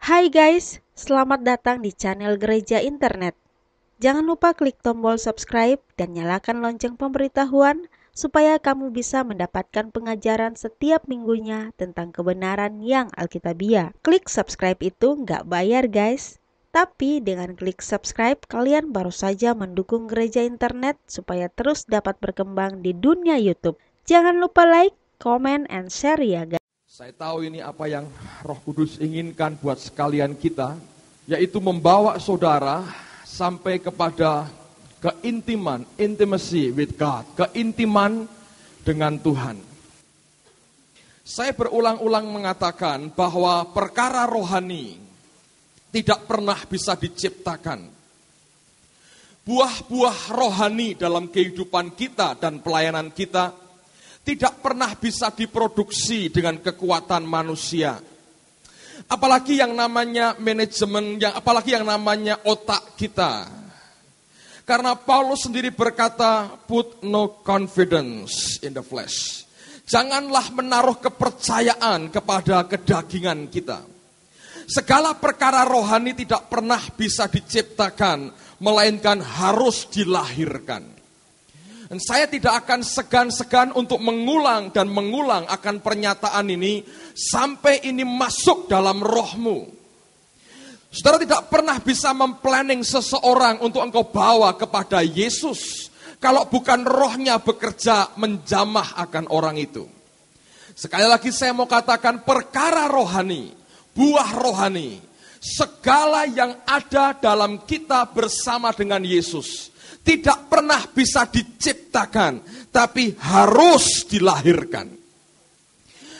Hai guys, selamat datang di channel Gereja Internet. Jangan lupa klik tombol subscribe dan nyalakan lonceng pemberitahuan supaya kamu bisa mendapatkan pengajaran setiap minggunya tentang kebenaran yang alkitabiah. Klik subscribe itu nggak bayar guys. Tapi dengan klik subscribe, kalian baru saja mendukung Gereja Internet supaya terus dapat berkembang di dunia YouTube. Jangan lupa like, comment, and share ya guys. Saya tahu ini apa yang Roh Kudus inginkan buat sekalian kita, yaitu membawa saudara sampai kepada keintiman, intimacy with God, keintiman dengan Tuhan. Saya berulang-ulang mengatakan bahwa perkara rohani tidak pernah bisa diciptakan. Buah-buah rohani dalam kehidupan kita dan pelayanan kita tidak pernah bisa diproduksi dengan kekuatan manusia. Apalagi yang namanya manajemen, apalagi yang namanya otak kita. Karena Paulus sendiri berkata, put no confidence in the flesh. Janganlah menaruh kepercayaan kepada kedagingan kita. Segala perkara rohani tidak pernah bisa diciptakan, melainkan harus dilahirkan. Dan saya tidak akan segan-segan untuk mengulang dan mengulang akan pernyataan ini sampai ini masuk dalam rohmu. Saudara tidak pernah bisa memplanning seseorang untuk engkau bawa kepada Yesus kalau bukan rohnya bekerja menjamah akan orang itu. Sekali lagi saya mau katakan perkara rohani, buah rohani, segala yang ada dalam kita bersama dengan Yesus tidak pernah bisa diciptakan, tapi harus dilahirkan.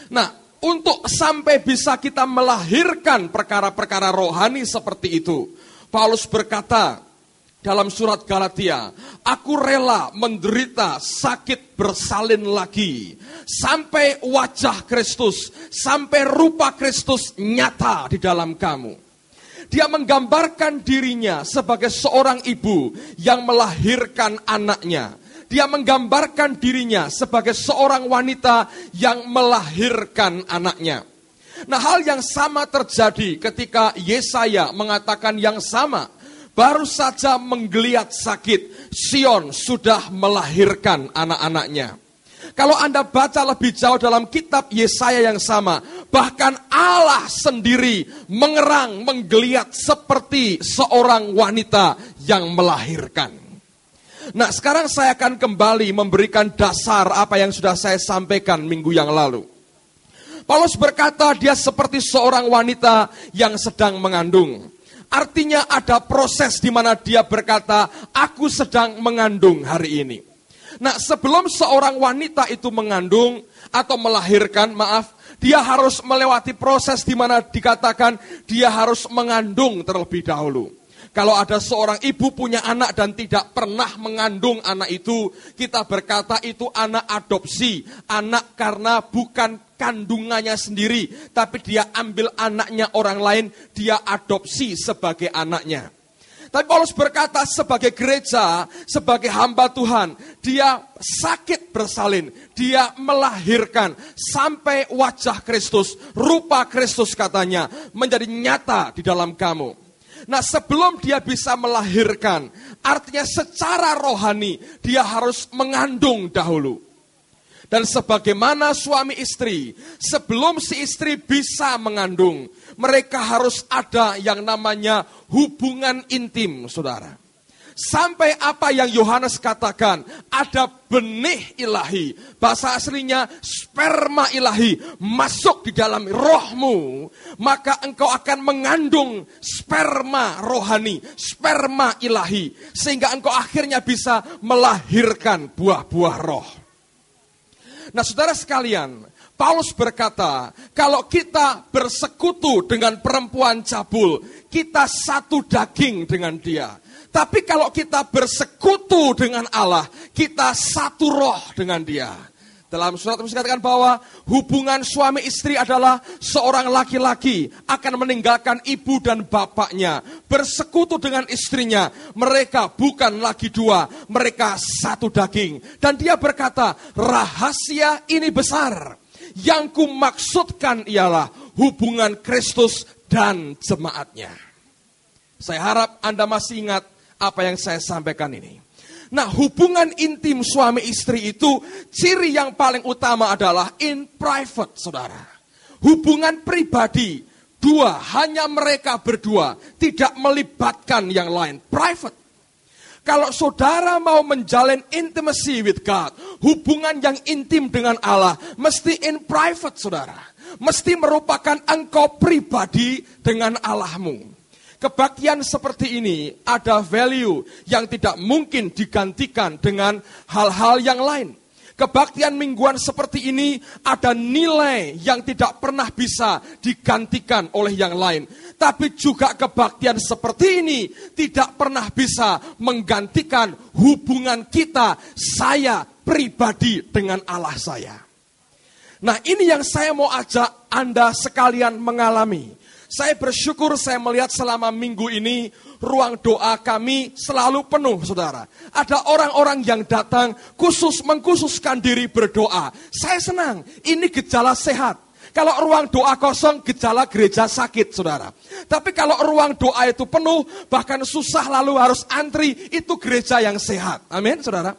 Nah, untuk sampai bisa kita melahirkan perkara-perkara rohani seperti itu, Paulus berkata dalam surat Galatia, aku rela menderita sakit bersalin lagi, sampai wajah Kristus, sampai rupa Kristus nyata di dalam kamu. Dia menggambarkan dirinya sebagai seorang ibu yang melahirkan anaknya. Dia menggambarkan dirinya sebagai seorang wanita yang melahirkan anaknya. Nah, hal yang sama terjadi ketika Yesaya mengatakan yang sama. Baru saja menggeliat sakit, Sion sudah melahirkan anak-anaknya. Kalau Anda baca lebih jauh dalam kitab Yesaya yang sama, bahkan Allah sendiri mengerang, menggeliat seperti seorang wanita yang melahirkan. Nah, sekarang saya akan kembali memberikan dasar apa yang sudah saya sampaikan minggu yang lalu. Paulus berkata dia seperti seorang wanita yang sedang mengandung. Artinya ada proses di mana dia berkata, aku sedang mengandung hari ini. Nah, sebelum seorang wanita itu mengandung atau melahirkan, dia harus melewati proses di mana dikatakan dia harus mengandung terlebih dahulu. Kalau ada seorang ibu punya anak dan tidak pernah mengandung anak itu, kita berkata itu anak adopsi. Anak karena bukan kandungannya sendiri, tapi dia ambil anaknya orang lain, dia adopsi sebagai anaknya. Tapi Paulus berkata sebagai gereja, sebagai hamba Tuhan, dia sakit bersalin, dia melahirkan sampai wajah Kristus, rupa Kristus katanya, menjadi nyata di dalam kamu. Nah, sebelum dia bisa melahirkan, artinya secara rohani, dia harus mengandung dahulu. Dan sebagaimana suami istri, sebelum si istri bisa mengandung, mereka harus ada yang namanya hubungan intim, saudara. Sampai apa yang Yohanes katakan, ada benih ilahi, bahasa aslinya sperma ilahi, masuk di dalam rohmu, maka engkau akan mengandung sperma rohani, sperma ilahi, sehingga engkau akhirnya bisa melahirkan buah-buah roh. Nah, saudara sekalian, Paulus berkata, kalau kita bersekutu dengan perempuan cabul, kita satu daging dengan dia. Tapi kalau kita bersekutu dengan Allah, kita satu roh dengan dia. Dalam surat Efesus dikatakan bahwa hubungan suami istri adalah seorang laki-laki akan meninggalkan ibu dan bapaknya, bersekutu dengan istrinya. Mereka bukan lagi dua, mereka satu daging. Dan dia berkata, rahasia ini besar. Yang kumaksudkan ialah hubungan Kristus dan jemaatnya. Saya harap Anda masih ingat apa yang saya sampaikan ini. Nah, hubungan intim suami istri itu ciri yang paling utama adalah in private, saudara. Hubungan pribadi, dua, hanya mereka berdua, tidak melibatkan yang lain, private. Kalau saudara mau menjalin intimacy with God, hubungan yang intim dengan Allah, mesti in private, saudara. Mesti merupakan engkau pribadi dengan Allahmu. Kebaktian seperti ini ada value yang tidak mungkin digantikan dengan hal-hal yang lain. Kebaktian mingguan seperti ini ada nilai yang tidak pernah bisa digantikan oleh yang lain. Tapi juga kebaktian seperti ini tidak pernah bisa menggantikan hubungan kita, saya pribadi dengan Allah saya. Nah, ini yang saya mau ajak Anda sekalian mengalami. Saya bersyukur saya melihat selama minggu ini ruang doa kami selalu penuh, saudara. Ada orang-orang yang datang mengkhususkan diri berdoa. Saya senang, ini gejala sehat. Kalau ruang doa kosong, gejala gereja sakit, saudara. Tapi kalau ruang doa itu penuh, bahkan susah lalu harus antri, itu gereja yang sehat. Amin, saudara.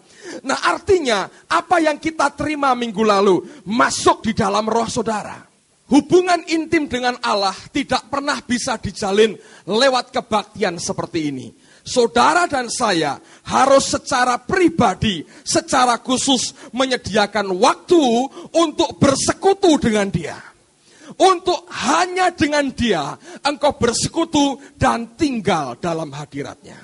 Nah, artinya apa yang kita terima minggu lalu masuk di dalam roh saudara. Hubungan intim dengan Allah tidak pernah bisa dijalin lewat kebaktian seperti ini. Saudara dan saya harus secara pribadi, secara khusus menyediakan waktu untuk bersekutu dengan Dia. Untuk hanya dengan Dia engkau bersekutu dan tinggal dalam hadirat-Nya.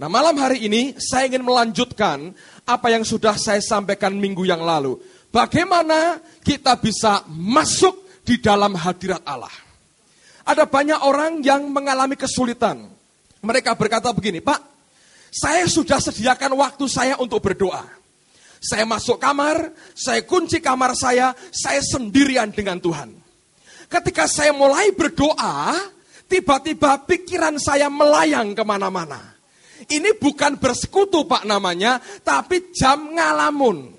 Nah, malam hari ini saya ingin melanjutkan apa yang sudah saya sampaikan minggu yang lalu. Bagaimana kita bisa masuk di dalam hadirat Allah. Ada banyak orang yang mengalami kesulitan. Mereka berkata begini, Pak, saya sudah sediakan waktu saya untuk berdoa. Saya masuk kamar, saya kunci kamar saya sendirian dengan Tuhan. Ketika saya mulai berdoa, tiba-tiba pikiran saya melayang kemana-mana. Ini bukan bersekutu, Pak, namanya, tapi jam ngalamun.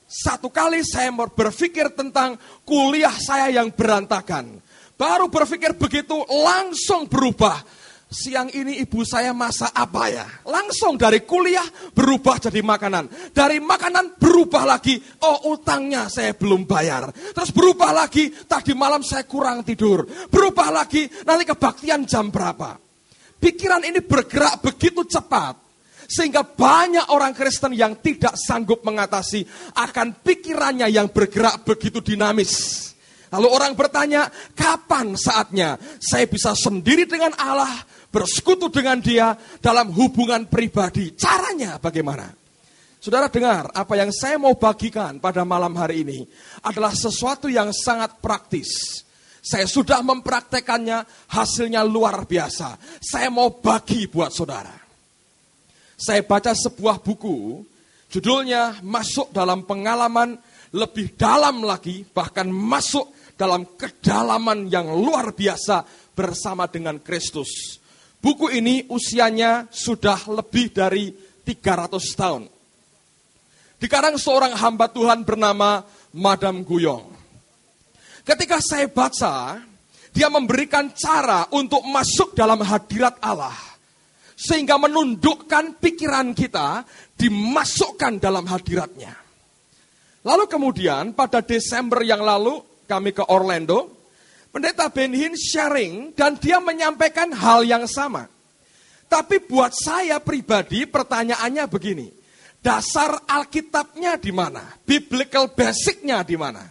Satu kali saya berpikir tentang kuliah saya yang berantakan. Baru berpikir begitu langsung berubah. Siang ini ibu saya masak apa ya? Langsung dari kuliah berubah jadi makanan. Dari makanan berubah lagi, oh utangnya saya belum bayar. Terus berubah lagi, tadi malam saya kurang tidur. Berubah lagi, nanti kebaktian jam berapa? Pikiran ini bergerak begitu cepat. Sehingga banyak orang Kristen yang tidak sanggup mengatasi akan pikirannya yang bergerak begitu dinamis. Lalu orang bertanya, kapan saatnya saya bisa sendiri dengan Allah, bersekutu dengan Dia dalam hubungan pribadi? Caranya bagaimana? Saudara dengar, apa yang saya mau bagikan pada malam hari ini adalah sesuatu yang sangat praktis. Saya sudah mempraktekannya, hasilnya luar biasa. Saya mau bagi buat saudara. Saya baca sebuah buku, judulnya Masuk dalam Pengalaman Lebih Dalam Lagi, bahkan masuk dalam kedalaman yang luar biasa bersama dengan Kristus. Buku ini usianya sudah lebih dari 300 tahun. Dikarang seorang hamba Tuhan bernama Madam Guyong. Ketika saya baca, dia memberikan cara untuk masuk dalam hadirat Allah. Sehingga menundukkan pikiran kita, dimasukkan dalam hadirat-Nya. Lalu kemudian pada Desember yang lalu, kami ke Orlando, Pendeta Ben Hinn sharing, dan dia menyampaikan hal yang sama. Tapi buat saya pribadi, pertanyaannya begini, dasar Alkitabnya di mana? Biblical basic-nya di mana?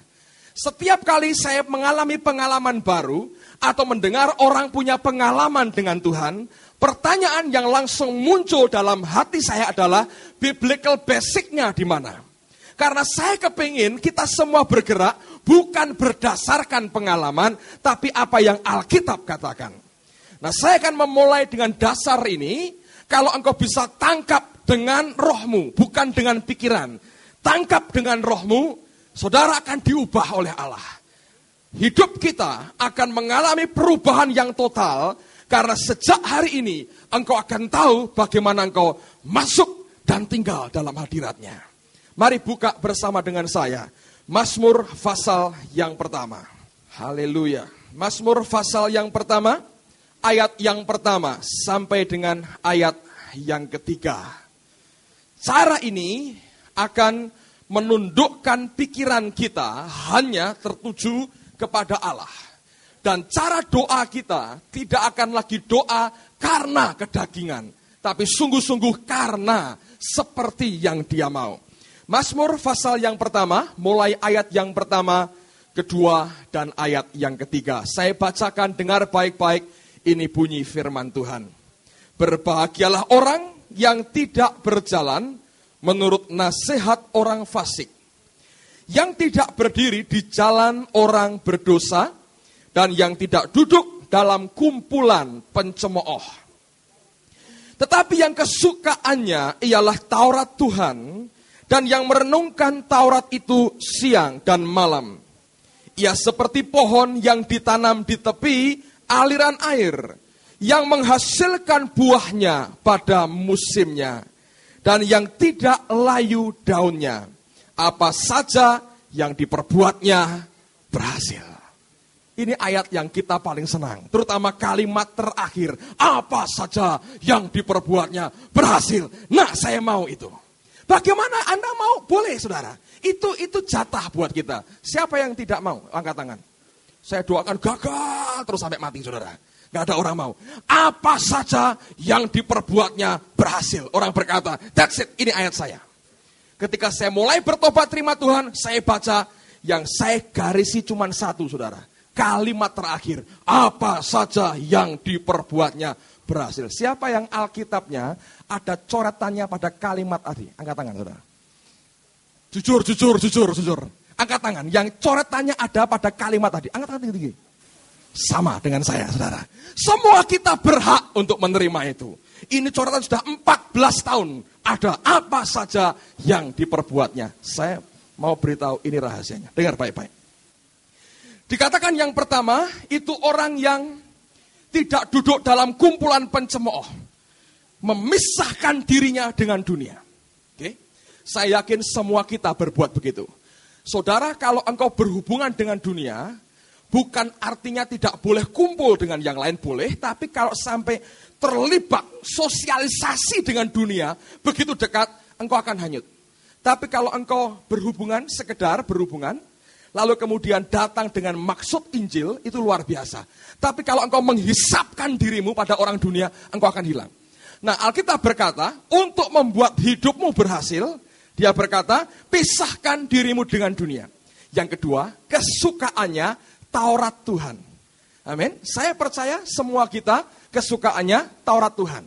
Setiap kali saya mengalami pengalaman baru, atau mendengar orang punya pengalaman dengan Tuhan, pertanyaan yang langsung muncul dalam hati saya adalah biblical basic-nya di mana? Karena saya kepingin kita semua bergerak bukan berdasarkan pengalaman, tapi apa yang Alkitab katakan. Nah, saya akan memulai dengan dasar ini. Kalau engkau bisa tangkap dengan rohmu, bukan dengan pikiran. Tangkap dengan rohmu, saudara akan diubah oleh Allah. Hidup kita akan mengalami perubahan yang total. Karena sejak hari ini, engkau akan tahu bagaimana engkau masuk dan tinggal dalam hadirat-Nya. Mari buka bersama dengan saya. Mazmur pasal yang pertama. Haleluya. Mazmur pasal yang pertama, ayat yang pertama sampai dengan ayat yang ketiga. Cara ini akan menundukkan pikiran kita hanya tertuju kepada Allah. Dan cara doa kita tidak akan lagi doa karena kedagingan, tapi sungguh-sungguh karena seperti yang Dia mau. Mazmur pasal yang pertama, mulai ayat yang pertama, kedua, dan ayat yang ketiga. Saya bacakan, dengar baik-baik, ini bunyi firman Tuhan. Berbahagialah orang yang tidak berjalan menurut nasihat orang fasik, yang tidak berdiri di jalan orang berdosa, dan yang tidak duduk dalam kumpulan pencemooh. Tetapi yang kesukaannya ialah Taurat Tuhan, dan yang merenungkan Taurat itu siang dan malam. Ia seperti pohon yang ditanam di tepi aliran air, yang menghasilkan buahnya pada musimnya, dan yang tidak layu daunnya. Apa saja yang diperbuatnya berhasil. Ini ayat yang kita paling senang, terutama kalimat terakhir. Apa saja yang diperbuatnya berhasil. Nah, saya mau itu. Bagaimana Anda mau? Boleh, saudara. Itu jatah buat kita. Siapa yang tidak mau? Angkat tangan. Saya doakan gagal terus sampai mati, saudara. Gak ada orang mau. Apa saja yang diperbuatnya berhasil. Orang berkata, that's it, ini ayat saya. Ketika saya mulai bertobat terima Tuhan, saya baca, yang saya garisi cuma satu, saudara. Kalimat terakhir, apa saja yang diperbuatnya berhasil. Siapa yang Alkitabnya ada coretannya pada kalimat tadi? Angkat tangan, saudara. Jujur. Angkat tangan, yang coretannya ada pada kalimat tadi. Angkat tangan tinggi-tinggi. Sama dengan saya, saudara. Semua kita berhak untuk menerima itu. Ini coretan sudah 14 tahun. Ada apa saja yang diperbuatnya. Saya mau beritahu ini rahasianya. Dengar baik-baik. Dikatakan yang pertama, itu orang yang tidak duduk dalam kumpulan pencemooh. Memisahkan dirinya dengan dunia. Oke? Saya yakin semua kita berbuat begitu. Saudara, kalau engkau berhubungan dengan dunia, bukan artinya tidak boleh kumpul dengan yang lain, boleh. Tapi kalau sampai terlibat sosialisasi dengan dunia, begitu dekat, engkau akan hanyut. Tapi kalau engkau berhubungan, sekedar berhubungan, lalu kemudian datang dengan maksud Injil, itu luar biasa. Tapi kalau engkau menghisapkan dirimu pada orang dunia, engkau akan hilang. Nah, Alkitab berkata, untuk membuat hidupmu berhasil, dia berkata, pisahkan dirimu dengan dunia. Yang kedua, kesukaannya Taurat Tuhan. Amin. Saya percaya semua kita kesukaannya Taurat Tuhan.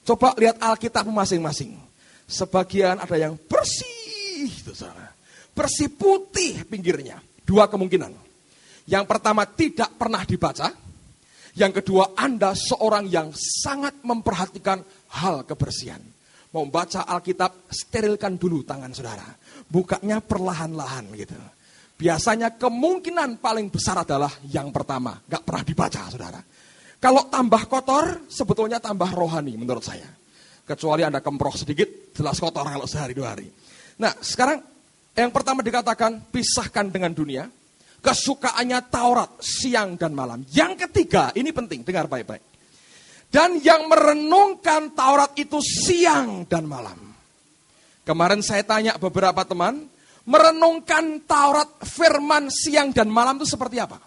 Coba lihat Alkitab masing-masing. Sebagian ada yang bersih, itu saudara. Bersih putih pinggirnya. Dua kemungkinan. Yang pertama, tidak pernah dibaca. Yang kedua, Anda seorang yang sangat memperhatikan hal kebersihan. Mau baca Alkitab, sterilkan dulu tangan saudara. Bukanya perlahan-lahan gitu. Biasanya kemungkinan paling besar adalah yang pertama. Gak pernah dibaca, saudara. Kalau tambah kotor, sebetulnya tambah rohani menurut saya. Kecuali Anda kemproh sedikit, jelas kotor kalau sehari 2 hari. Nah, sekarang yang pertama dikatakan, pisahkan dengan dunia. Kesukaannya Taurat, siang dan malam. Yang ketiga, ini penting, dengar baik-baik. Dan yang merenungkan Taurat itu siang dan malam. Kemarin saya tanya beberapa teman, merenungkan Taurat firman siang dan malam itu seperti apa?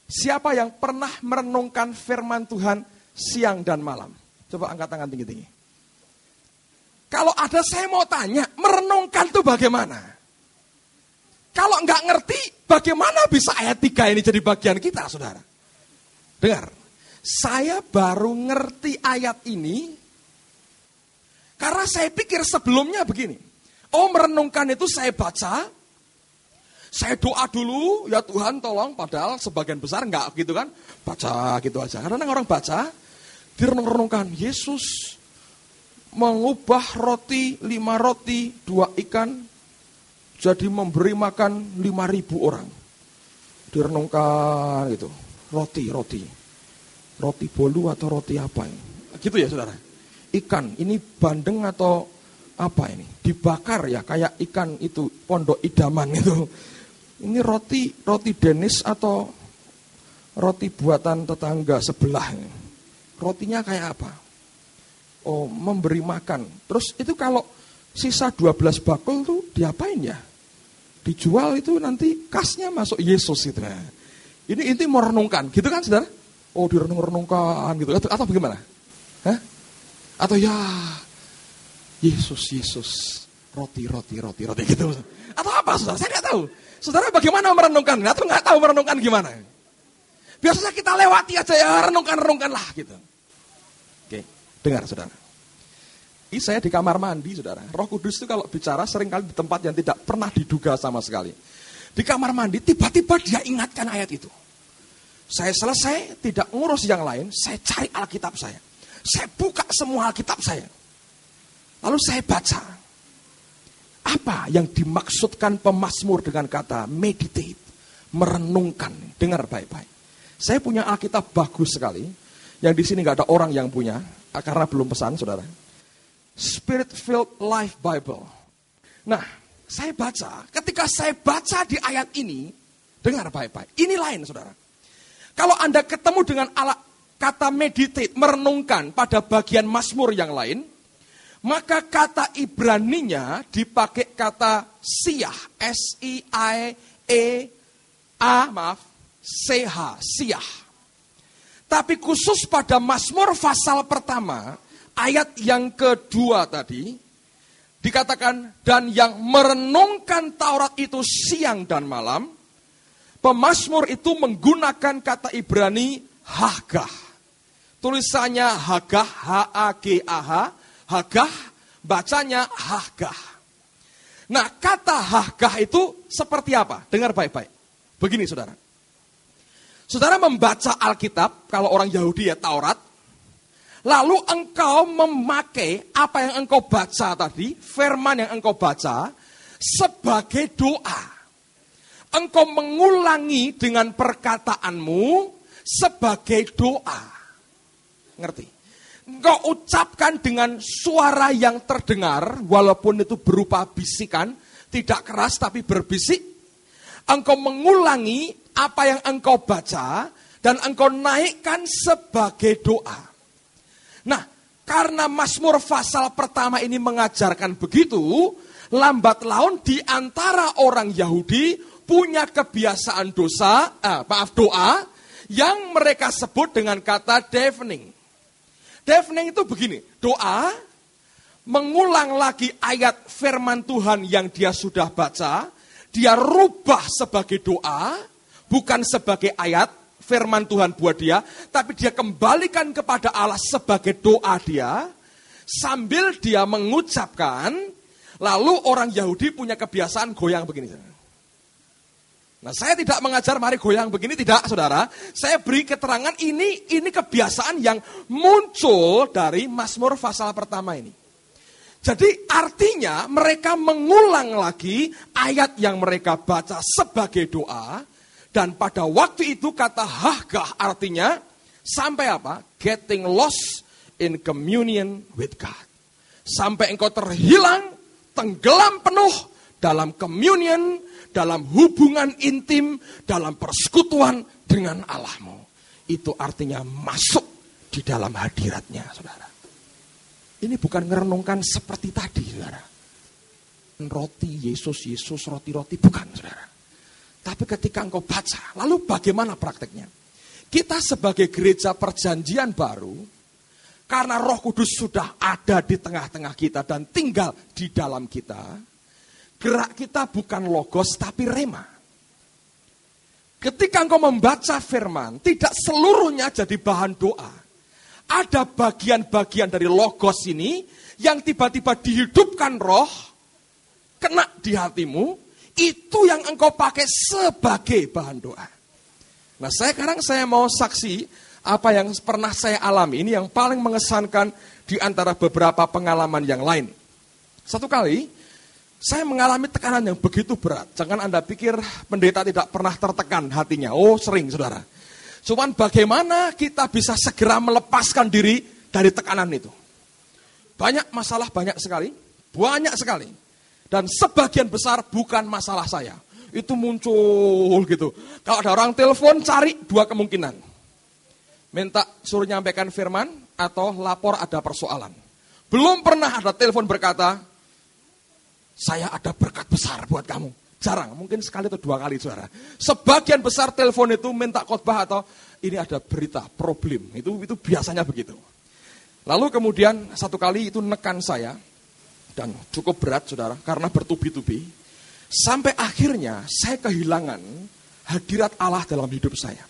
Siapa yang pernah merenungkan firman Tuhan siang dan malam? Coba angkat tangan tinggi-tinggi. Kalau ada saya mau tanya, merenungkan itu bagaimana? Kalau nggak ngerti, bagaimana bisa ayat 3 ini jadi bagian kita, saudara? Dengar, saya baru ngerti ayat ini, karena saya pikir sebelumnya begini. Oh, merenungkan itu saya baca, saya doa dulu, ya Tuhan tolong, padahal sebagian besar enggak gitu kan, baca gitu aja. Karena orang baca, direnung-renungkan, Yesus mengubah 5 roti, 2 ikan, jadi memberi makan 5.000 orang. Direnungkan gitu, roti bolu atau roti apa ini? Gitu ya saudara. Ikan, ini bandeng atau apa ini? Dibakar ya, kayak ikan itu, pondok idaman itu. Ini roti Denis atau roti buatan tetangga sebelah. Rotinya kayak apa? Oh, memberi makan. Terus itu kalau sisa 12 bakul tuh diapain ya? Dijual itu nanti kasnya masuk Yesus gitu. Nah, ini inti merenungkan, gitu kan saudara? Oh, direnung-renungkan gitu. Atau bagaimana? Hah? Atau ya Yesus roti gitu. Atau apa saudara? Saya nggak tahu. Saudara bagaimana merenungkan? Atau nggak tahu merenungkan gimana? Biasanya kita lewati aja ya, renungkan lah gitu. Oke, dengar saudara. Ini saya di kamar mandi saudara. Roh Kudus itu kalau bicara seringkali di tempat yang tidak pernah diduga sama sekali. Di kamar mandi tiba-tiba dia ingatkan ayat itu. Saya selesai, tidak ngurus yang lain, saya cari Alkitab saya. Saya buka semua Alkitab saya. Lalu saya baca. Apa yang dimaksudkan pemazmur dengan kata meditate, merenungkan. Dengar baik-baik. Saya punya Alkitab bagus sekali, yang di sini nggak ada orang yang punya, karena belum pesan, saudara. Spirit Filled Life Bible. Nah, saya baca. Ketika saya baca di ayat ini, dengar baik-baik. Ini lain, saudara. Kalau Anda ketemu dengan kata meditate, merenungkan pada bagian Mazmur yang lain, maka kata Ibraninya dipakai kata siyah, siyah. Tapi khusus pada Mazmur pasal pertama, ayat yang kedua tadi, dikatakan, dan yang merenungkan Taurat itu siang dan malam, pemazmur itu menggunakan kata Ibrani Hagah. Tulisannya Hagah, H-A-G-A-H, Hagah, bacanya Hagah. Nah, kata Hagah itu seperti apa? Dengar baik-baik. Begini saudara. Saudara membaca Alkitab, kalau orang Yahudi ya Taurat, lalu engkau memakai apa yang engkau baca tadi, firman yang engkau baca, sebagai doa. Engkau mengulangi dengan perkataanmu sebagai doa. Ngerti? Engkau ucapkan dengan suara yang terdengar, walaupun itu berupa bisikan, tidak keras tapi berbisik. Engkau mengulangi apa yang engkau baca, dan engkau naikkan sebagai doa. Nah, karena Mazmur pasal pertama ini mengajarkan begitu, lambat laun di antara orang Yahudi punya kebiasaan doa yang mereka sebut dengan kata davening. Davening itu begini, doa mengulang lagi ayat firman Tuhan yang dia sudah baca, dia rubah sebagai doa, bukan sebagai ayat firman Tuhan buat dia, tapi dia kembalikan kepada Allah sebagai doa dia, sambil dia mengucapkan, lalu orang Yahudi punya kebiasaan goyang begini. Nah, saya tidak mengajar mari goyang begini, tidak saudara. Saya beri keterangan ini kebiasaan yang muncul dari Mazmur pasal pertama ini. Jadi artinya mereka mengulang lagi ayat yang mereka baca sebagai doa. Dan pada waktu itu kata Hagah artinya sampai apa? Getting lost in communion with God. Sampai engkau terhilang, tenggelam penuh dalam communion, dalam hubungan intim, dalam persekutuan dengan Allahmu. Itu artinya masuk di dalam hadiratnya, saudara. Ini bukan merenungkan seperti tadi, saudara. Roti, Yesus, roti, bukan, saudara. Tapi ketika engkau baca, lalu bagaimana prakteknya? Kita sebagai gereja perjanjian baru, karena Roh Kudus sudah ada di tengah-tengah kita dan tinggal di dalam kita, gerak kita bukan logos tapi rema. Ketika engkau membaca firman, tidak seluruhnya jadi bahan doa. Ada bagian-bagian dari logos ini yang tiba-tiba dihidupkan Roh, kena di hatimu, itu yang engkau pakai sebagai bahan doa. Nah, sekarang saya mau saksi apa yang pernah saya alami. Ini yang paling mengesankan di antara beberapa pengalaman yang lain. Satu kali, saya mengalami tekanan yang begitu berat. Jangan Anda pikir pendeta tidak pernah tertekan hatinya. Oh, sering, saudara. Cuman bagaimana kita bisa segera melepaskan diri dari tekanan itu. Banyak masalah, banyak sekali. Dan sebagian besar bukan masalah saya. itu muncul gitu. Kalau ada orang telepon, cari dua kemungkinan. Minta suruh nyampaikan firman atau lapor ada persoalan. Belum pernah ada telepon berkata, saya ada berkat besar buat kamu. Jarang, mungkin sekali atau dua kali, saudara. Sebagian besar telepon itu minta khotbah atau ini ada berita, problem. Itu biasanya begitu. Lalu kemudian satu kali itu nekan saya, dan cukup berat, saudara, karena bertubi-tubi. Sampai akhirnya saya kehilangan hadirat Allah dalam hidup saya.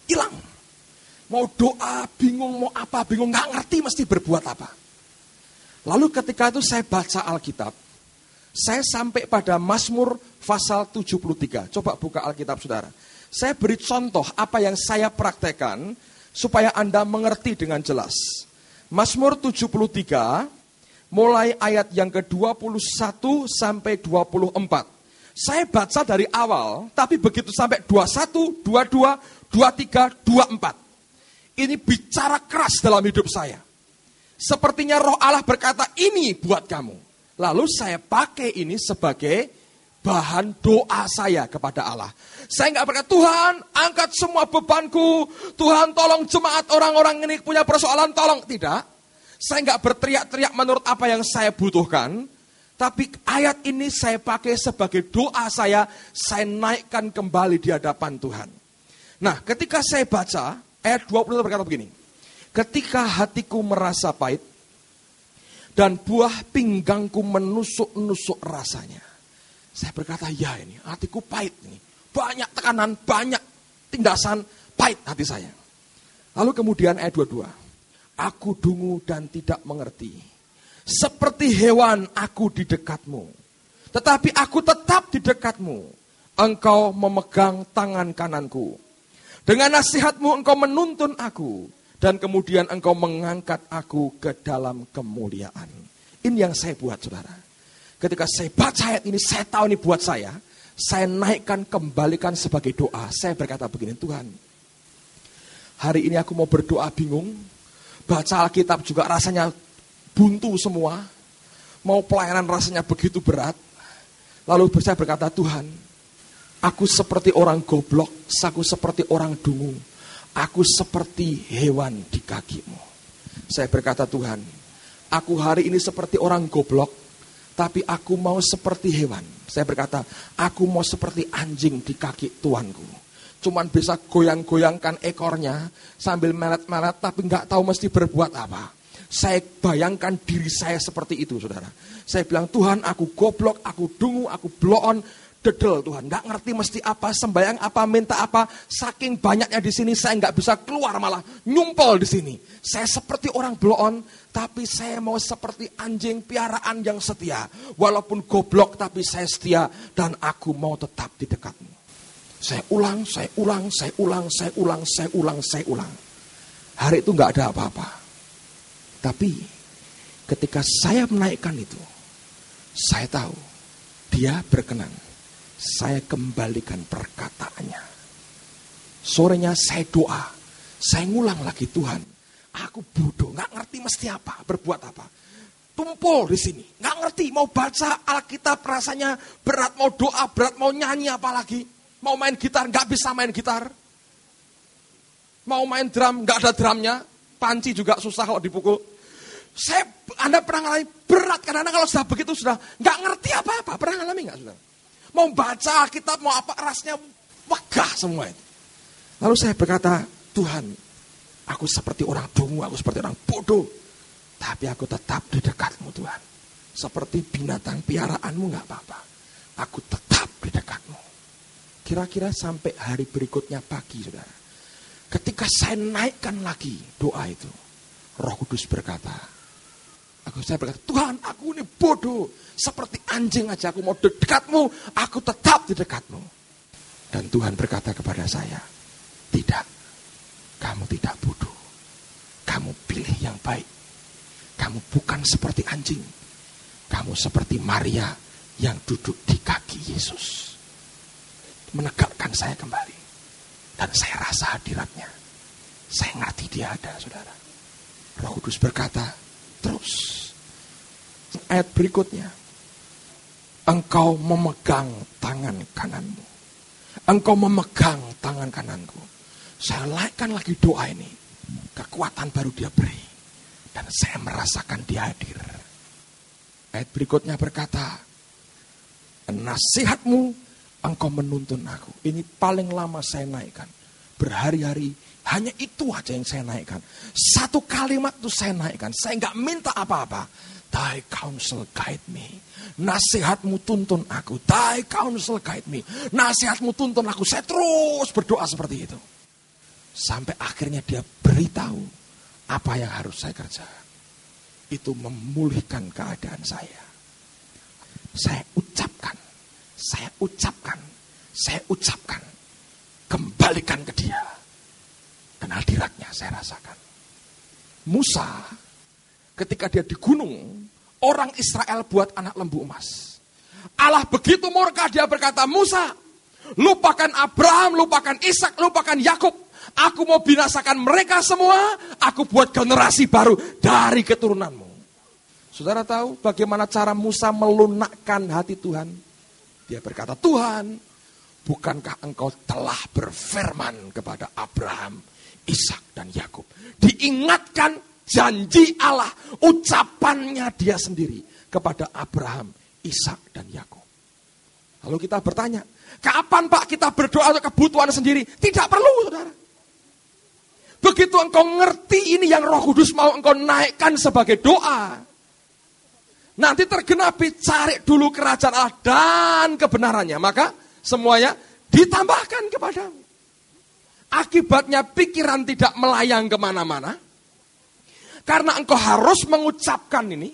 Hilang. Mau doa, bingung, mau apa, bingung, gak ngerti mesti berbuat apa. Lalu ketika itu saya baca Alkitab, saya sampai pada Mazmur pasal 73. Coba buka Alkitab, saudara. Saya beri contoh apa yang saya praktekkan supaya Anda mengerti dengan jelas. Mazmur 73, mulai ayat yang ke-21 sampai 24. Saya baca dari awal, tapi begitu sampai 21, 22, 23, 24. Ini bicara keras dalam hidup saya. Sepertinya Roh Allah berkata, ini buat kamu. Lalu saya pakai ini sebagai bahan doa saya kepada Allah. Saya nggak berkata, Tuhan angkat semua bebanku, Tuhan tolong jemaat orang-orang ini punya persoalan, tolong. Tidak, saya nggak berteriak-teriak menurut apa yang saya butuhkan. Tapi ayat ini saya pakai sebagai doa saya naikkan kembali di hadapan Tuhan. Nah, ketika saya baca, ayat 20 berkata begini. Ketika hatiku merasa pahit, dan buah pinggangku menusuk-nusuk rasanya. Saya berkata, ya ini hatiku pahit ini. Banyak tekanan, banyak tindasan, pahit hati saya. Lalu kemudian ayat 22. Aku dungu dan tidak mengerti. Seperti hewan aku di dekatmu. Tetapi aku tetap di dekatmu. Engkau memegang tangan kananku. Dengan nasihatmu engkau menuntun aku. Dan kemudian engkau mengangkat aku ke dalam kemuliaan. Ini yang saya buat, saudara. Ketika saya baca ayat ini, saya tahu ini buat saya. Saya naikkan, kembalikan sebagai doa. Saya berkata begini, Tuhan, hari ini aku mau berdoa bingung. Baca Alkitab juga rasanya buntu semua. Mau pelayanan rasanya begitu berat. Lalu saya berkata, Tuhan, aku seperti orang goblok, aku seperti orang dungu. Aku seperti hewan di kakimu. Saya berkata, Tuhan, aku hari ini seperti orang goblok, tapi aku mau seperti hewan. Saya berkata, aku mau seperti anjing di kaki Tuanku. Cuman bisa goyang-goyangkan ekornya sambil melet-melet, tapi nggak tahu mesti berbuat apa. Saya bayangkan diri saya seperti itu, saudara. Saya bilang, Tuhan, aku goblok, aku dungu, aku bloon, dedel Tuhan, nggak ngerti mesti apa, sembahyang apa, minta apa. Saking banyaknya di sini, saya nggak bisa keluar, malah nyumpel di sini. Saya seperti orang bloon, tapi saya mau seperti anjing piaraan yang setia. Walaupun goblok, tapi saya setia dan aku mau tetap di dekatmu. Saya ulang. Hari itu nggak ada apa-apa. Tapi ketika saya menaikkan itu, saya tahu dia berkenan. Saya kembalikan perkataannya. Sorenya saya doa. Saya ngulang lagi, Tuhan, aku bodoh, gak ngerti mesti apa, berbuat apa. Tumpul di sini, gak ngerti, mau baca Alkitab rasanya berat, mau doa berat, mau nyanyi apalagi. Mau main gitar, gak bisa main gitar. Mau main drum, gak ada drumnya. Panci juga susah kalau dipukul. Anda pernah ngalami berat, karena kalau sudah begitu sudah gak ngerti apa-apa. Pernah ngalami gak, saudara? Mau baca Alkitab, mau apa, rasanya wagah semua itu. Lalu saya berkata, Tuhan, aku seperti orang dungu, aku seperti orang bodoh. Tapi aku tetap di dekatmu, Tuhan. Seperti binatang piaraanmu gak apa-apa. Aku tetap di dekatmu. Kira-kira sampai hari berikutnya pagi, saudara. Ketika saya naikkan lagi doa itu, Roh Kudus berkata, saya berkata, Tuhan, aku ini bodoh. Seperti anjing aja, aku mau di dekatmu, aku tetap di dekatmu. Dan Tuhan berkata kepada saya, tidak, kamu tidak bodoh. Kamu pilih yang baik. Kamu bukan seperti anjing. Kamu seperti Maria yang duduk di kaki Yesus. Menegakkan saya kembali. Dan saya rasa hadiratnya. Saya ngerti dia ada, saudara. Roh Kudus berkata, terus. Ayat berikutnya. Engkau memegang tangan kananmu. Engkau memegang tangan kananku. Saya naikkan lagi doa ini. Kekuatan baru dia beri. Dan saya merasakan dia hadir. Ayat berikutnya berkata, nasihatmu engkau menuntun aku. Ini paling lama saya naikkan. Berhari-hari hanya itu aja yang saya naikkan. Satu kalimat itu saya naikkan. Saya nggak minta apa-apa. Thy counsel guide me. Nasihatmu tuntun aku. Thy counsel guide me. Nasihatmu tuntun aku. Saya terus berdoa seperti itu. Sampai akhirnya dia beritahu apa yang harus saya kerjakan. Itu memulihkan keadaan saya. Saya ucapkan. Kembalikan ke dia. Dan hadiratnya saya rasakan. Musa, ketika dia di gunung, orang Israel buat anak lembu emas. Allah begitu murka, dia berkata, Musa, lupakan Abraham, lupakan Ishak, lupakan Yakub. Aku mau binasakan mereka semua, aku buat generasi baru dari keturunanmu. Saudara tahu bagaimana cara Musa melunakkan hati Tuhan? Dia berkata, Tuhan, bukankah engkau telah berfirman kepada Abraham, Ishak dan Yakub? Diingatkan janji Allah, ucapannya dia sendiri kepada Abraham, Ishak dan Yakub. Lalu kita bertanya, kapan Pak kita berdoa untuk kebutuhan sendiri? Tidak perlu, saudara. Begitu engkau ngerti ini yang Roh Kudus mau engkau naikkan sebagai doa, nanti tergenapi, cari dulu kerajaan Allah dan kebenarannya. Maka semuanya ditambahkan kepadamu. Akibatnya pikiran tidak melayang kemana-mana. Karena engkau harus mengucapkan ini.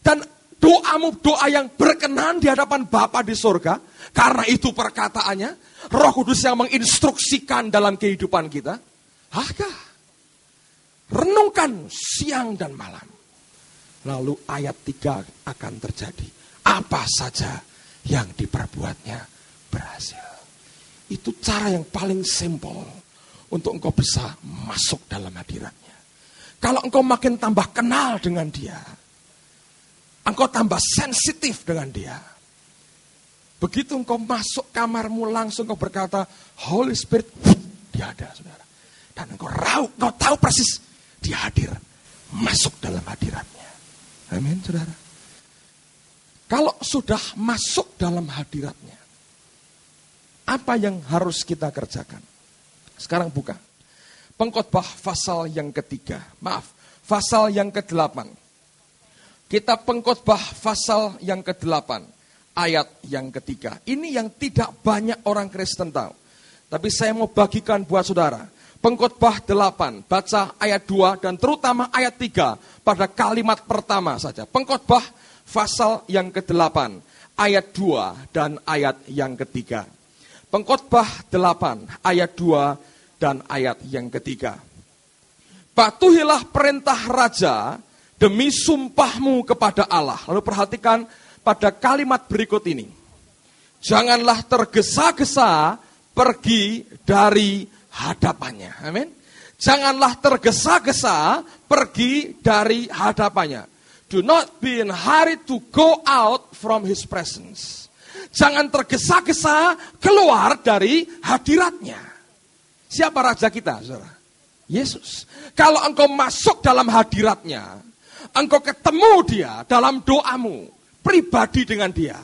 Dan doamu doa yang berkenan di hadapan Bapa di surga. Karena itu perkataannya. Roh Kudus yang menginstruksikan dalam kehidupan kita. Renungkan siang dan malam. Lalu ayat 3 akan terjadi. Apa saja yang diperbuatnya berhasil. Itu cara yang paling simpel untuk engkau bisa masuk dalam hadiratnya. Kalau engkau makin tambah kenal dengan dia, engkau tambah sensitif dengan dia. Begitu engkau masuk kamarmu langsung engkau berkata, Holy Spirit, dia ada, saudara. Dan engkau tahu persis dia hadir, masuk dalam hadiratnya. Amin, saudara. Kalau sudah masuk dalam hadiratnya, apa yang harus kita kerjakan? Sekarang buka. Pengkhotbah pasal yang pasal yang ke-8. Kitab Pengkhotbah pasal yang ke-8. Ayat yang ketiga. Ini yang tidak banyak orang Kristen tahu. Tapi saya mau bagikan buat saudara. Pengkhotbah 8, baca ayat 2 dan terutama ayat 3 pada kalimat pertama saja. Pengkhotbah pasal yang ke-8, ayat 2 dan ayat yang ketiga. Pengkhotbah 8, ayat 2 dan ayat yang ketiga. Patuhilah perintah raja demi sumpahmu kepada Allah. Lalu perhatikan pada kalimat berikut ini. Janganlah tergesa-gesa pergi dari hadapannya. Amin. Janganlah tergesa-gesa pergi dari hadapannya. Do not be in hurry to go out from his presence. Jangan tergesa-gesa keluar dari hadiratnya. Siapa raja kita, saudara? Yesus. Kalau engkau masuk dalam hadiratnya, engkau ketemu dia dalam doamu pribadi dengan dia.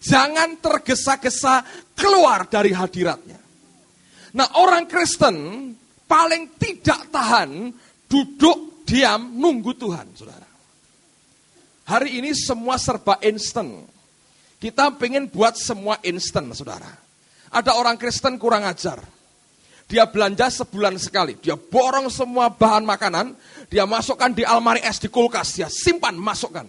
Jangan tergesa-gesa keluar dari hadiratnya. Nah, orang Kristen paling tidak tahan duduk diam nunggu Tuhan, saudara. Hari ini semua serba instan. Kita pengen buat semua instan, saudara. Ada orang Kristen kurang ajar. Dia belanja sebulan sekali. Dia borong semua bahan makanan. Dia masukkan di almari es di kulkas. Dia simpan, masukkan.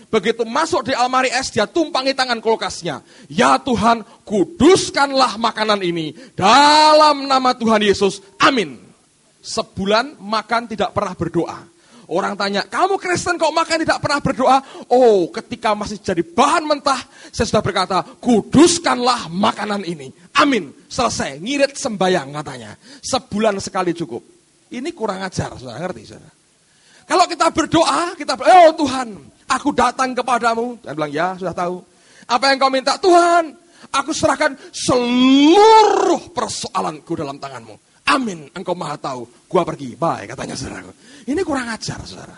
Begitu masuk di almari es, dia tumpangi tangan kulkasnya. Ya Tuhan, kuduskanlah makanan ini. Dalam nama Tuhan Yesus, amin. Sebulan makan tidak pernah berdoa. Orang tanya, kamu Kristen kok makan tidak pernah berdoa? Oh, ketika masih jadi bahan mentah, saya sudah berkata, kuduskanlah makanan ini. Amin. Selesai, ngirit sembayang katanya. Sebulan sekali cukup. Ini kurang ajar, saudara, ngerti saudara? Kalau kita berdoa, oh Tuhan, Aku datang kepadamu. Tuhan bilang, ya sudah tahu. Apa yang kau minta? Tuhan, aku serahkan seluruh persoalanku dalam tanganmu. Amin, engkau maha tahu. Gua pergi, bye, katanya saudaraku. Ini kurang ajar, saudara.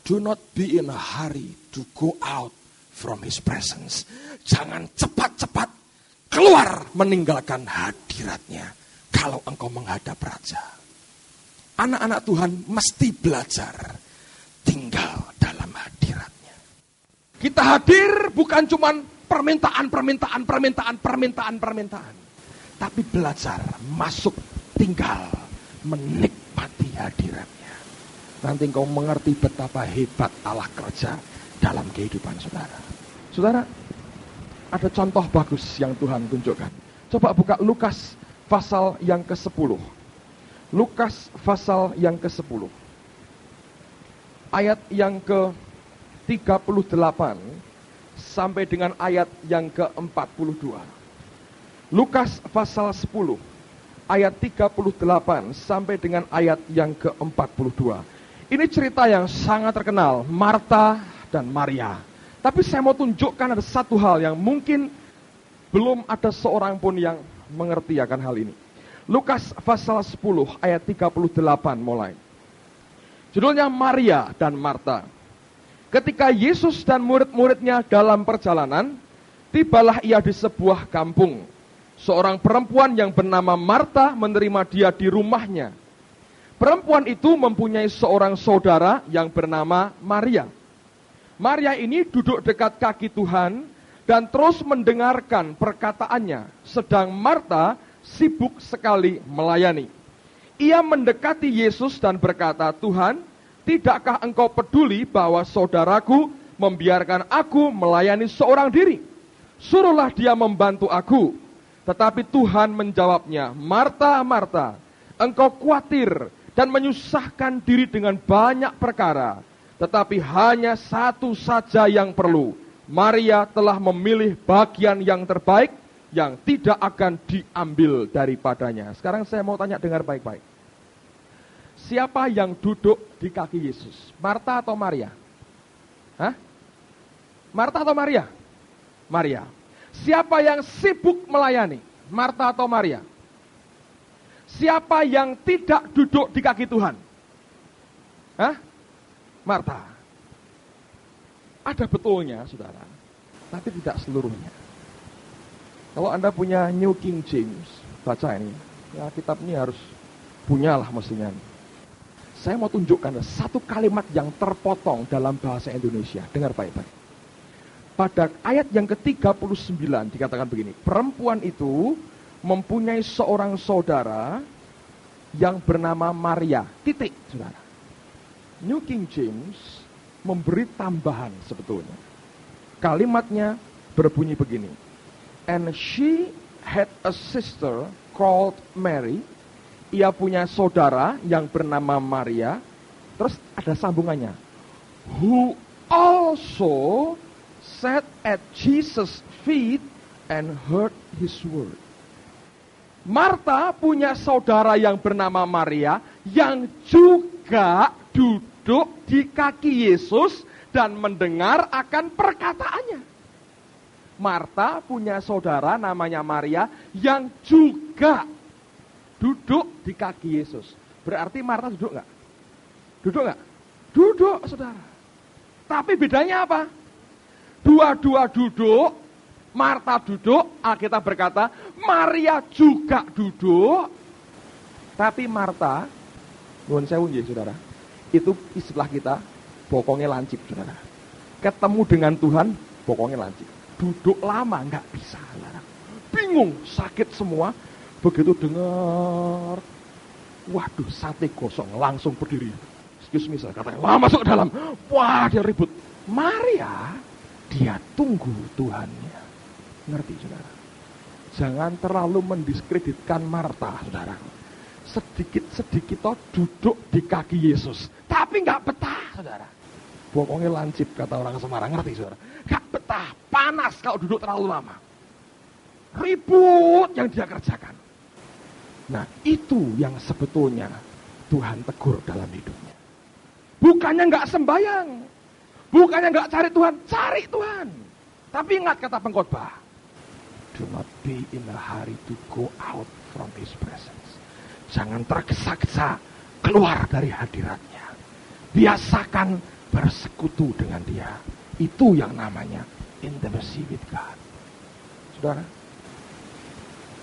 Do not be in a hurry to go out from his presence. Jangan cepat-cepat keluar meninggalkan hadiratnya. Kalau engkau menghadap Raja. Anak-anak Tuhan mesti belajar tinggal dalam hadiratnya. Kita hadir bukan cuma permintaan. Tapi belajar masuk, tinggal, menikmati hadiratnya. Nanti engkau mengerti betapa hebat Allah kerja dalam kehidupan saudara. Saudara, ada contoh bagus yang Tuhan tunjukkan. Coba buka Lukas pasal yang ke-10. Lukas pasal yang ke-10. Ayat yang ke-38 sampai dengan ayat yang ke-42. Lukas pasal 10 ayat 38 sampai dengan ayat yang ke-42. Ini cerita yang sangat terkenal, Marta dan Maria. Tapi saya mau tunjukkan ada satu hal yang mungkin belum ada seorang pun yang mengerti akan hal ini. Lukas pasal 10 ayat 38 mulai. Judulnya Maria dan Marta. Ketika Yesus dan murid-muridnya dalam perjalanan, tibalah ia di sebuah kampung. Seorang perempuan yang bernama Marta menerima dia di rumahnya. Perempuan itu mempunyai seorang saudara yang bernama Maria. Maria ini duduk dekat kaki Tuhan dan terus mendengarkan perkataannya. Sedang Marta sibuk sekali melayani. Ia mendekati Yesus dan berkata, Tuhan, tidakkah engkau peduli bahwa saudaraku membiarkan aku melayani seorang diri? Suruhlah dia membantu aku. Tetapi Tuhan menjawabnya, Marta, Marta, engkau khawatir dan menyusahkan diri dengan banyak perkara. Tetapi hanya satu saja yang perlu. Maria telah memilih bagian yang terbaik yang tidak akan diambil daripadanya. Sekarang saya mau tanya, dengar baik-baik. Siapa yang duduk di kaki Yesus? Marta atau Maria? Hah? Marta atau Maria? Maria. Siapa yang sibuk melayani? Marta atau Maria? Siapa yang tidak duduk di kaki Tuhan? Hah? Marta. Ada betulnya, saudara, tapi tidak seluruhnya. Kalau Anda punya New King James, baca ini. Ya, kitab ini harus punyalah mestinya. Saya mau tunjukkan satu kalimat yang terpotong dalam bahasa Indonesia. Dengar baik-baik. Pada ayat yang ke-39 dikatakan begini. Perempuan itu mempunyai seorang saudara yang bernama Maria. Titik, saudara. New King James memberi tambahan sebetulnya. Kalimatnya berbunyi begini. And she had a sister called Mary. Ia punya saudara yang bernama Maria. Terus ada sambungannya. Who also sat at Jesus' feet and heard his word. Marta punya saudara yang bernama Maria yang juga duduk di kaki Yesus dan mendengar akan perkataannya. Marta punya saudara namanya Maria yang juga duduk di kaki Yesus. Berarti Marta duduk nggak? Duduk nggak? Duduk, saudara. Tapi bedanya apa? Dua-dua duduk, Marta duduk, Alkitab berkata, Maria juga duduk. Tapi Marta, nuwun sewu nggih, saudara, itu istilah kita, bokongnya lancip, saudara. Ketemu dengan Tuhan, bokongnya lancip. Duduk lama, nggak bisa, saudara. Bingung, sakit semua. Begitu dengar, waduh, sate gosong, langsung berdiri. Excuse me, saya katanya, lama masuk ke dalam. Wah, dia ribut. Maria, dia tunggu Tuhannya. Ngerti, saudara? Jangan terlalu mendiskreditkan Marta, saudara. Sedikit-sedikit toh duduk di kaki Yesus. Tapi nggak betah, saudara. Bokongnya lancip, kata orang Semarang. Ngerti, saudara? Nggak betah, panas kalau duduk terlalu lama. Ribut yang dia kerjakan. Nah, itu yang sebetulnya Tuhan tegur dalam hidupnya. Bukannya nggak sembayang. Bukannya nggak cari Tuhan, cari Tuhan. Tapi ingat kata pengkhotbah, do not be in a hurry to go out from His presence. Jangan tergesa-gesa keluar dari hadiratnya. Biasakan bersekutu dengan Dia. Itu yang namanya intimacy with God. Saudara,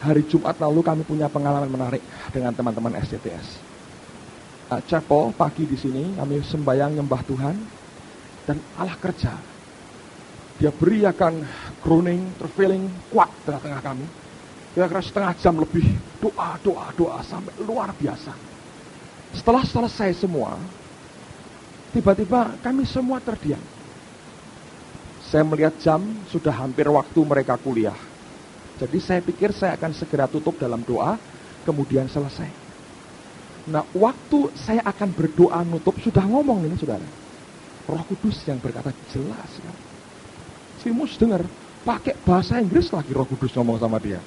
hari Jumat lalu kami punya pengalaman menarik dengan teman-teman SCTS. Chapel pagi di sini kami sembahyang nyembah Tuhan dan Allah kerja. Dia beriakan groaning, travailing kuat di tengah kami. Kira-kira setengah jam lebih doa sampai luar biasa. Setelah selesai semua, tiba-tiba kami semua terdiam. Saya melihat jam sudah hampir waktu mereka kuliah. Jadi saya pikir saya akan segera tutup dalam doa, kemudian selesai. Nah, waktu saya akan berdoa nutup, sudah ngomong ini saudara. Roh Kudus yang berkata jelas kan. Simus dengar, pakai bahasa Inggris lagi Roh Kudus ngomong sama dia.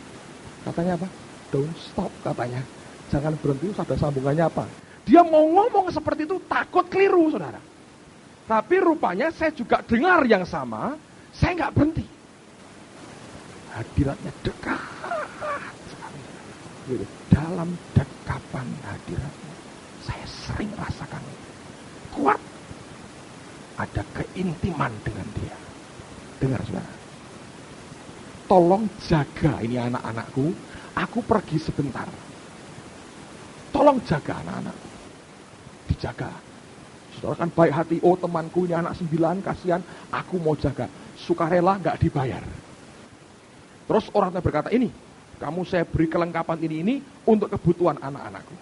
Katanya apa? Don't stop katanya. Jangan berhenti, ada sambungannya apa? Dia mau ngomong seperti itu, takut keliru saudara. Tapi rupanya saya juga dengar yang sama, saya nggak berhenti. Hadiratnya dekat sekali. Gitu. Dalam dekapan hadiratnya, saya sering rasakan kuat. Ada keintiman dengan Dia. Dengar saudara. Tolong jaga ini anak-anakku, aku pergi sebentar. Tolong jaga anak-anakku. Dijaga. Saudara kan baik hati, oh temanku ini anak 9, kasihan, aku mau jaga. Sukarela gak dibayar. Terus orangnya berkata, ini, kamu saya beri kelengkapan ini untuk kebutuhan anak-anakku.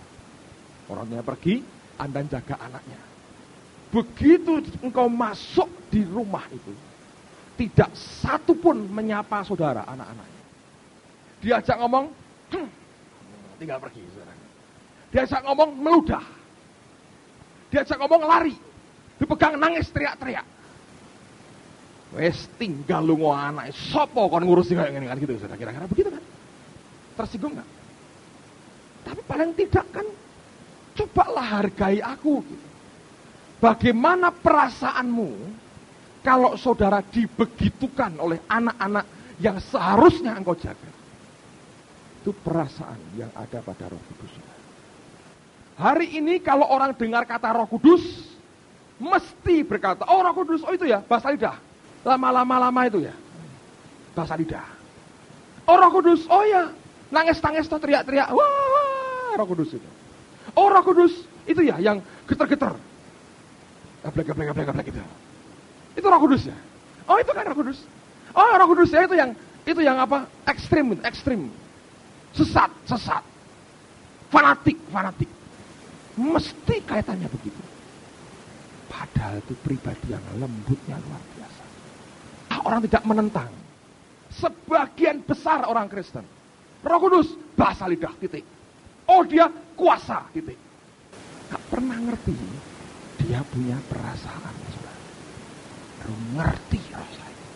Orangnya pergi, Anda jaga anaknya. Begitu engkau masuk di rumah itu, tidak satu pun menyapa saudara anak-anaknya. Diajak ngomong, tinggal pergi saudara. Diajak ngomong, meludah. Diajak ngomong, lari. Dipegang nangis, teriak-teriak. Wes tinggal lu anak, sopo kon ngurusi kayak gini kan gitu, saudara. Kira-kira begitu kan? Tersinggung nggak? Tapi paling tidak kan, cobalah hargai aku. Gitu. Bagaimana perasaanmu kalau saudara dibegitukan oleh anak-anak yang seharusnya engkau jaga? Itu perasaan yang ada pada Roh Kudus. Hari ini kalau orang dengar kata Roh Kudus, mesti berkata, oh Roh Kudus, oh itu ya, bahasa lidah. Lama itu ya, bahasa lidah. Oh Roh Kudus, oh ya, nangis-nangis atau teriak-teriak, wah Roh Kudus itu. Oh Roh Kudus, itu ya, yang getar-getar. Gablek gitu. Itu Roh Kudus ya. Oh itu kan Roh Kudus. Oh Roh Kudus ya, itu yang apa? Ekstrim. Sesat. Fanatik. Mesti kaitannya begitu. Padahal itu pribadi yang lembutnya luar biasa. Orang tidak menentang. Sebagian besar orang Kristen, Roh Kudus, bahasa lidah, titik. Oh dia kuasa, titik. Gak pernah ngerti dia punya perasaan. Baru ngerti rasanya.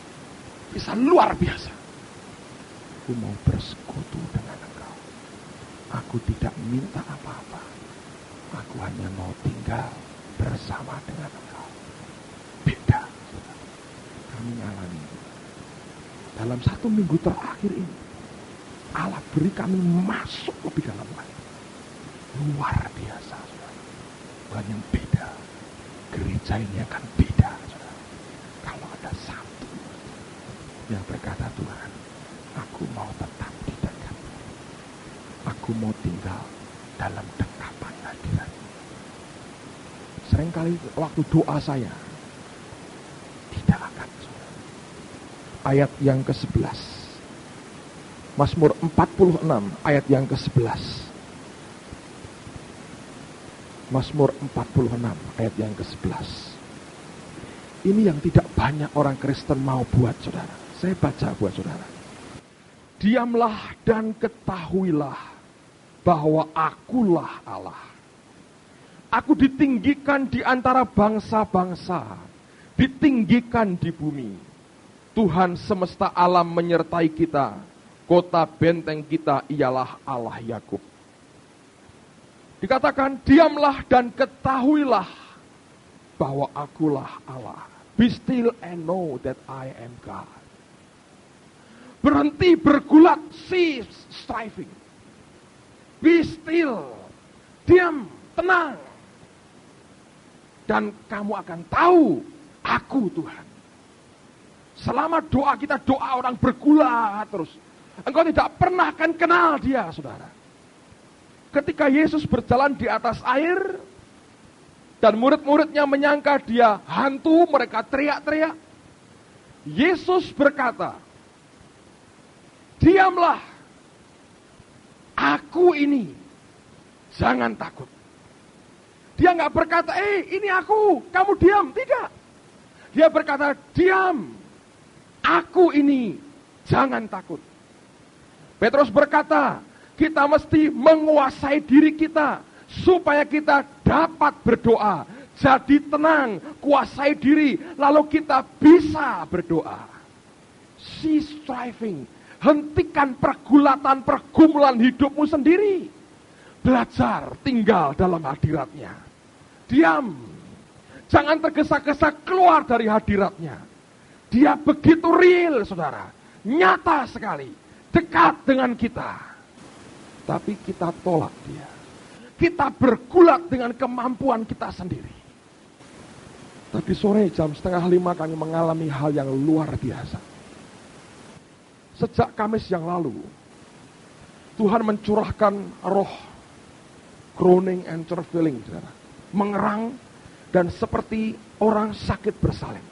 Bisa luar biasa. Aku mau bersekutu dengan engkau. Aku tidak minta apa-apa. Aku hanya mau tinggal bersama dengan engkau. Beda. Kami ngalami. Dalam 1 minggu terakhir ini, Allah beri kami masuk lebih dalam lagi. Luar biasa. Bukan yang beda. Gereja ini akan beda. Kalau ada satu yang berkata, Tuhan, aku mau tetap di dekat. Aku mau tinggal dalam dekapan hadirat. Seringkali waktu doa saya tidak akan. Ayat yang ke-11. Mazmur 46 ayat yang ke-11. Mazmur 46 ayat yang ke-11. Ini yang tidak banyak orang Kristen mau buat saudara. Saya baca buat saudara. Diamlah dan ketahuilah bahwa akulah Allah. Aku ditinggikan di antara bangsa-bangsa, ditinggikan di bumi. Tuhan semesta alam menyertai kita. Kota benteng kita ialah Allah Yakub. Dikatakan, diamlah dan ketahuilah bahwa akulah Allah. Be still and know that I am God. Berhenti bergulat, cease striving. Be still, diam, tenang. Dan kamu akan tahu, aku Tuhan. Selama doa kita doa orang bergulat terus, engkau tidak pernah akan kenal dia, saudara. Ketika Yesus berjalan di atas air, dan murid-muridnya menyangka dia hantu, mereka teriak-teriak. Yesus berkata, diamlah, aku ini, jangan takut. Dia nggak berkata, ini aku, kamu diam, tidak. Dia berkata, diam, aku ini, jangan takut. Petrus berkata, kita mesti menguasai diri kita, supaya kita dapat berdoa. Jadi tenang, kuasai diri, lalu kita bisa berdoa. Cease striving. Hentikan pergulatan, pergumulan hidupmu sendiri. Belajar tinggal dalam hadiratnya. Diam. Jangan tergesa-gesa keluar dari hadiratnya. Dia begitu real, saudara. Nyata sekali. Dekat dengan kita. Tapi kita tolak dia. Kita bergulat dengan kemampuan kita sendiri. Tadi sore jam 4:30 kami mengalami hal yang luar biasa. Sejak Kamis yang lalu, Tuhan mencurahkan roh groaning and travailing, mengerang dan seperti orang sakit bersalin.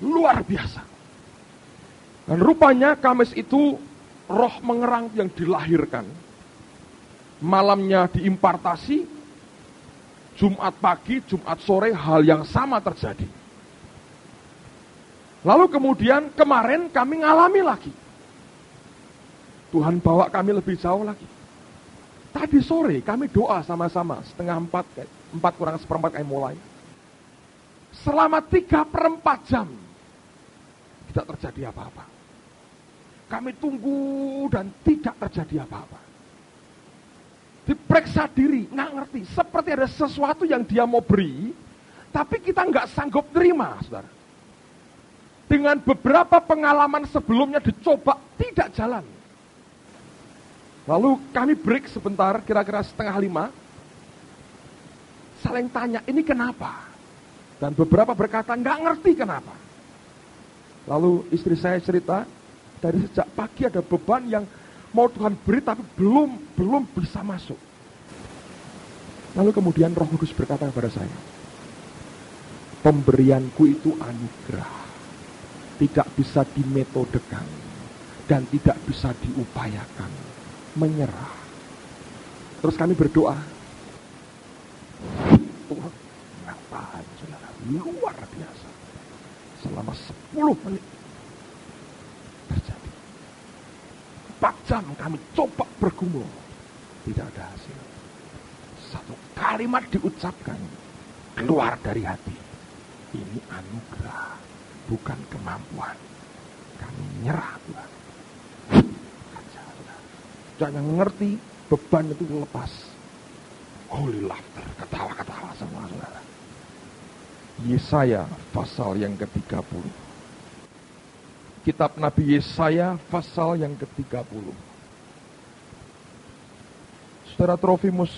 Luar biasa. Dan rupanya Kamis itu roh mengerang yang dilahirkan. Malamnya diimpartasi, Jumat pagi, Jumat sore hal yang sama terjadi. Lalu kemudian kemarin kami ngalami lagi. Tuhan bawa kami lebih jauh lagi. Tadi sore kami doa sama-sama, 3:30, 4:04 kami mulai. Selama 3/4 jam, tidak terjadi apa-apa. Kami tunggu dan tidak terjadi apa-apa. Diperiksa diri, nggak ngerti. Seperti ada sesuatu yang dia mau beri, tapi kita nggak sanggup terima, saudara. Dengan beberapa pengalaman sebelumnya dicoba, tidak jalan. Lalu kami break sebentar, kira-kira 4:30. Saling tanya, ini kenapa? Dan beberapa berkata, nggak ngerti kenapa. Lalu istri saya cerita, dari sejak pagi ada beban yang mau Tuhan beri tapi belum bisa masuk. Lalu kemudian Roh Kudus berkata kepada saya, pemberianku itu anugerah, tidak bisa dimetodekan dan tidak bisa diupayakan, menyerah. Terus kami berdoa, Tuhan nggak tahan, saudara, luar biasa. Selama 10 menit terjadi. 4 jam kami coba bergumul, tidak ada hasil. Satu kalimat diucapkan, keluar dari hati, ini anugerah, bukan kemampuan. Kami nyerah, Tuhan. Jangan ngerti, beban itu lepas. Holy laughter, ketawa-ketawa sama saudara. Yesaya pasal yang ke-30. Kitab Nabi Yesaya pasal yang ke-30. Saudara Trofimus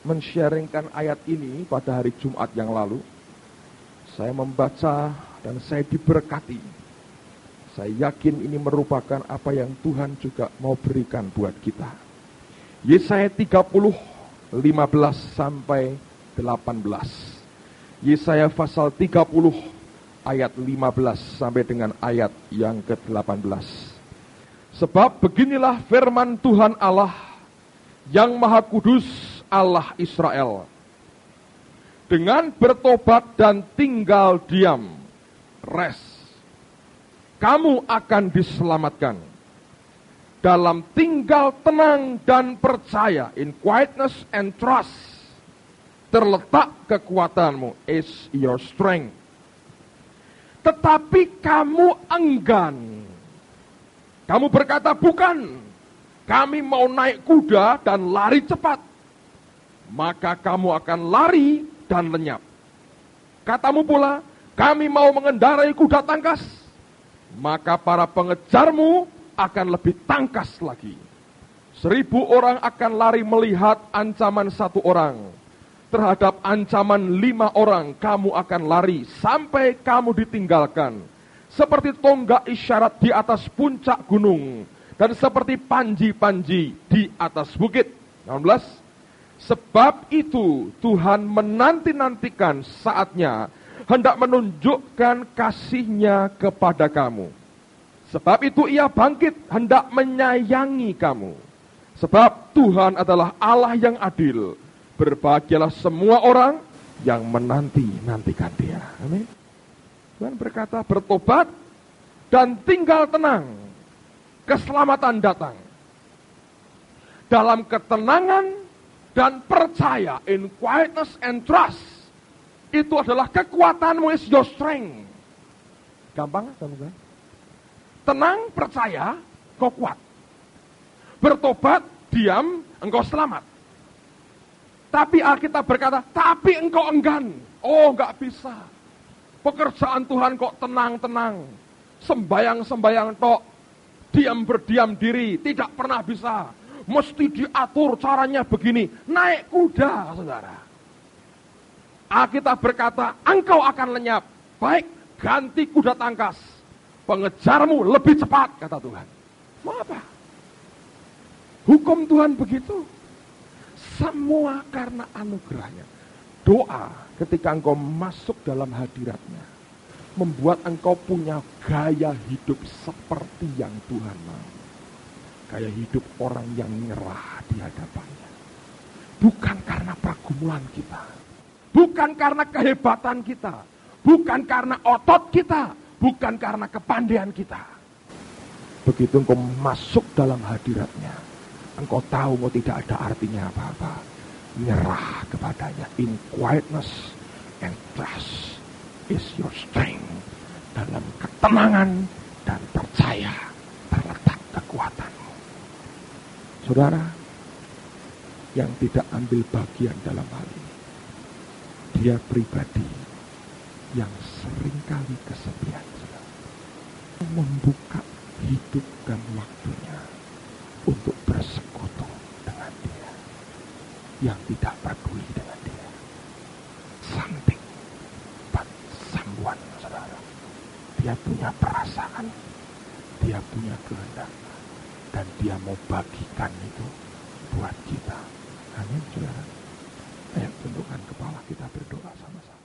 men-sharingkan ayat ini pada hari Jumat yang lalu. Saya membaca dan saya diberkati. Saya yakin ini merupakan apa yang Tuhan juga mau berikan buat kita. Yesaya 30, 15 sampai 18. Yesaya pasal 30 ayat 15 sampai dengan ayat yang ke-18. Sebab beginilah firman Tuhan Allah yang Maha Kudus, Allah Israel. Dengan bertobat dan tinggal diam, rest, kamu akan diselamatkan. Dalam tinggal tenang dan percaya, in quietness and trust, terletak kekuatanmu, is your strength. Tetapi kamu enggan. Kamu berkata, bukan, kami mau naik kuda dan lari cepat. Maka kamu akan lari dan lenyap. Katamu pula, kami mau mengendarai kuda tangkas, maka para pengejarmu akan lebih tangkas lagi. 1000 orang akan lari melihat ancaman 1 orang. Terhadap ancaman 5 orang kamu akan lari sampai kamu ditinggalkan. Seperti tonggak isyarat di atas puncak gunung, dan seperti panji-panji di atas bukit. 16. Sebab itu Tuhan menanti-nantikan saatnya hendak menunjukkan kasih-Nya kepada kamu. Sebab itu Ia bangkit hendak menyayangi kamu. Sebab Tuhan adalah Allah yang adil. Berbahagialah semua orang yang menanti-nantikan Dia. Amin. Tuhan berkata, bertobat dan tinggal tenang. Keselamatan datang. Dalam ketenangan dan percaya, in quietness and trust, itu adalah kekuatanmu, is your strength. Gampang kan? Tenang, percaya, kau kuat. Bertobat, diam, engkau selamat. Tapi Alkitab berkata, tapi engkau enggan. Oh, enggak bisa. Pekerjaan Tuhan kok tenang-tenang. Sembayang-sembayang tok. Diam berdiam diri, tidak pernah bisa. Mesti diatur caranya begini. Naik kuda, saudara. Alkitab berkata, engkau akan lenyap. Baik, ganti kuda tangkas. Pengejarmu lebih cepat, kata Tuhan. Mau apa? Hukum Tuhan begitu. Semua karena anugerahnya. Doa ketika engkau masuk dalam hadiratnya, membuat engkau punya gaya hidup seperti yang Tuhan mau. Gaya hidup orang yang nyerah di hadapannya. Bukan karena pergumulan kita. Bukan karena kehebatan kita. Bukan karena otot kita. Bukan karena kepandaian kita. Begitu engkau masuk dalam hadiratnya, engkau tahu engkau tidak ada artinya apa-apa. Nyerah kepadanya. In quietness and trust is your strength. Dalam ketenangan dan percaya terletak kekuatanmu. Saudara, yang tidak ambil bagian dalam hal ini, dia pribadi yang seringkali kesepian, saudara. Membuka hidup dan waktunya untuk bersekutu dengan Dia, yang tidak peduli dengan Dia. Something but someone, saudara. Dia punya perasaan, dia punya kehendak, dan dia mau bagikan itu buat kita. Amin, saudara. Ayo tundukkan kepala, kita berdoa sama-sama.